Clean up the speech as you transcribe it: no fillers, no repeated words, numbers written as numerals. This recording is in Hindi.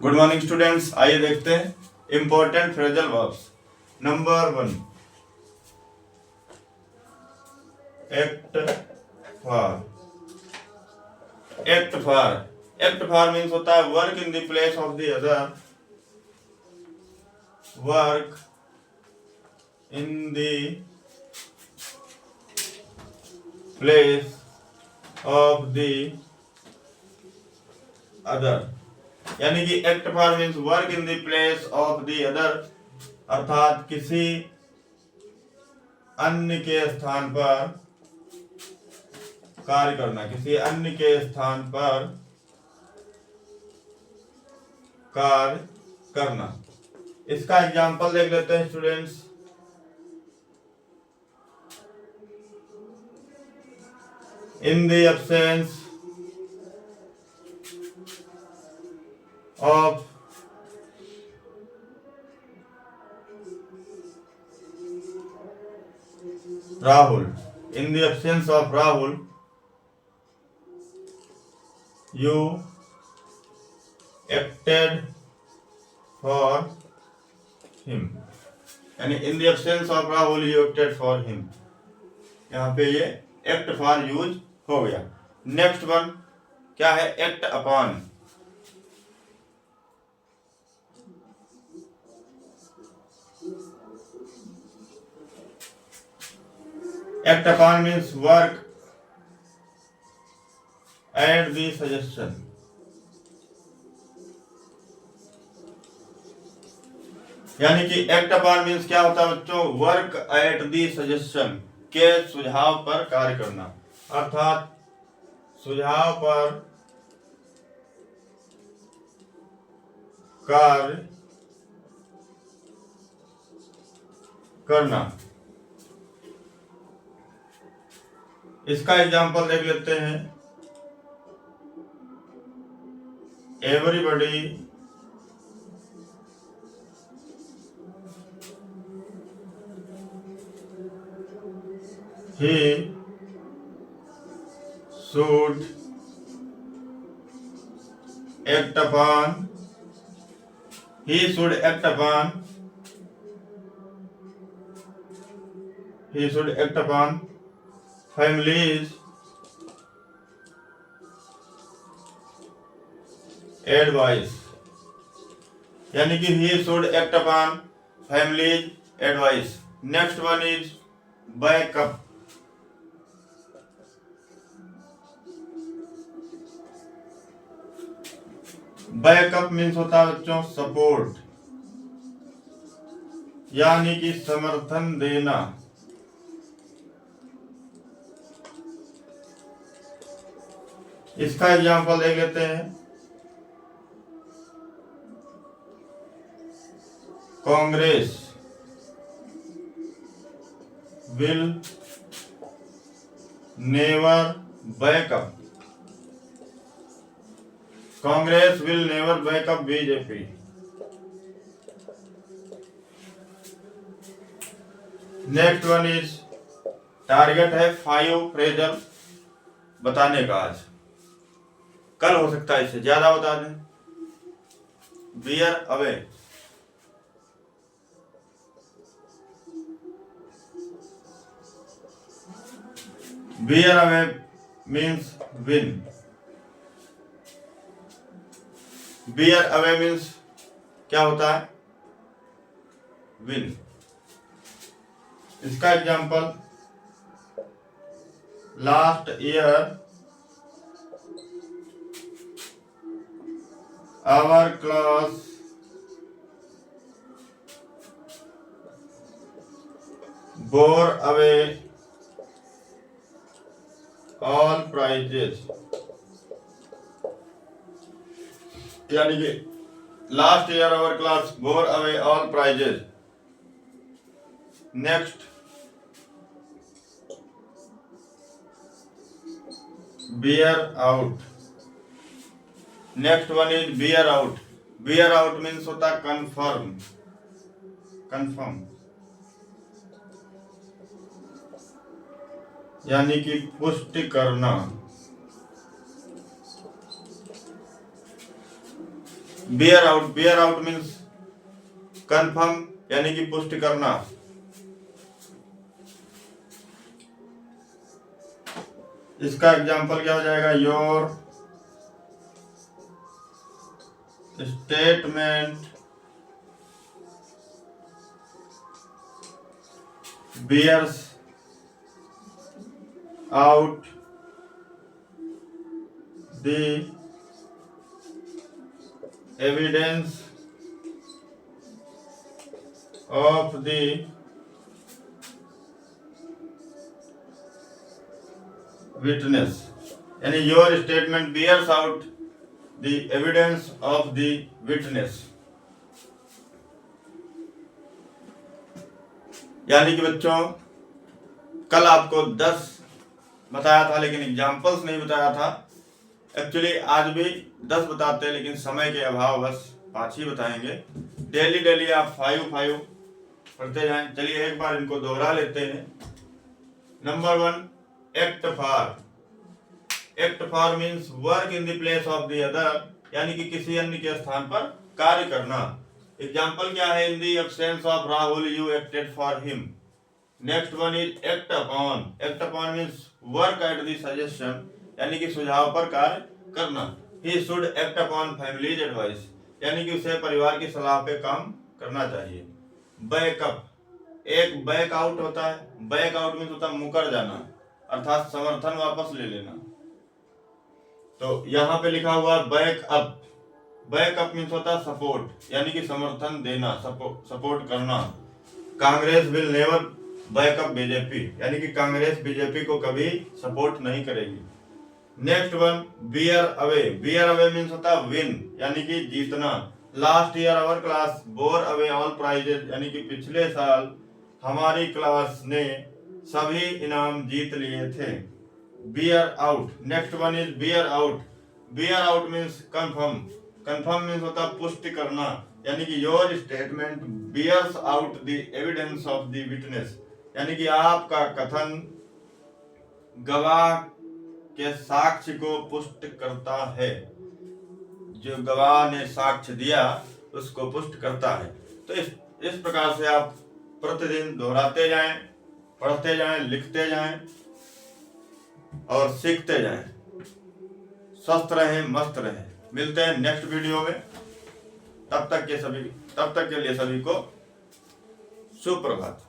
गुड मॉर्निंग स्टूडेंट्स, आइए देखते हैं important phrasal verbs. Number 1, act for. Act for means होता है work in the place of the other. Work in the place of the other, यानी कि act for means work in the place of the other, अर्थात किसी अन्य के स्थान पर कार्य करना, किसी अन्य के स्थान पर कार्य करना। इसका एग्जांपल देख लेते हैं students. In the absence of Rahul, in the absence of Rahul, you acted for him, यानी in the absence of Rahul you acted for him। यहाँ पे ये act for यूज हो गया। नेक्स्ट वन क्या है? act upon। Act upon means work at the suggestion। यानी कि एक्ट अपॉन मीन्स क्या होता है बच्चों? वर्क एट दी सजेशन, के सुझाव पर कार्य करना, अर्थात सुझाव पर कार्य करना। इसका एग्जांपल देख लेते हैं। Everybody he should act upon he should act upon families advice, यानी कि he should act upon families advice। next one is backup। Backup means होता है बच्चों सपोर्ट, यानी कि समर्थन देना। इसका एग्जांपल देख लेते हैं। Congress will never backup, Congress will never backup BJP. Next one is target है 5 फ्रेजल बताने का। आज कल हो सकता है इससे ज्यादा बता दें। Bear away, bear away means win. Bear away means क्या होता है? विन। इसका example last year our class bore away all prizes, यानी कि last year our class bore away all prizes. Next bear out. Next one is bear out. Bear out means होता है कन्फर्म, यानी कि पुष्टि करना। bear out मीन्स कंफर्म यानी कि पुष्टि करना। इसका एग्जाम्पल क्या हो जाएगा? Your statement bears out the evidence of the witness, यानी your statement bears out the evidence of the witness। यानी कि बच्चों कल आपको 10 बताया था लेकिन एग्जाम्पल्स नहीं बताया था। एक्चुअली आज भी 10 बताते हैं लेकिन समय के अभाव बस 5 ही बताएंगे। डेली आप 5 पढ़ते जाएं। चलिए एक बार इनको दोहरा लेते हैं। Number 1 act for means work in the place of the other, यानी कि किसी अन्य के स्थान पर कार्य करना। एग्जाम्पल क्या है? In the absence of Rahul you acted for him. Next one is act upon means work at the suggestion, यानी कि सुझाव पर कार्य करना। He should act upon families advice, यानी कि उसे परिवार की सलाह पे काम करना चाहिए। बैकअप, एक बैक आउट होता है। बैक आउट मीन्स होता है मुकर जाना, अर्थात समर्थन वापस ले लेना। तो यहाँ पे लिखा हुआ बैकअप। बैकअप मीन्स होता है सपोर्ट, यानी कि समर्थन देना, सपोर्ट करना। Congress will never backup BJP, यानी कि कांग्रेस बीजेपी को कभी सपोर्ट नहीं करेगी। Next one bear away means होता है विन, यानी कि जीतना। Last year our class bore away all prizes, यानी कि पिछले साल हमारी क्लास ने सभी इनाम जीत लिए थे। Bear out, next one is bear out means confirm means होता है पुष्टि करना, यानी कि your statement bears out the evidence of the witness, यानी कि आपका कथन गवाह के साक्ष्य को पुष्ट करता है। जो गवाह ने साक्ष्य दिया उसको पुष्ट करता है। तो इस प्रकार से आप प्रतिदिन दोहराते जाएं, पढ़ते जाएं, लिखते जाएं और सीखते जाएं। स्वस्थ रहें, मस्त रहें। मिलते हैं नेक्स्ट वीडियो में। तब तक के लिए सभी को सुप्रभात।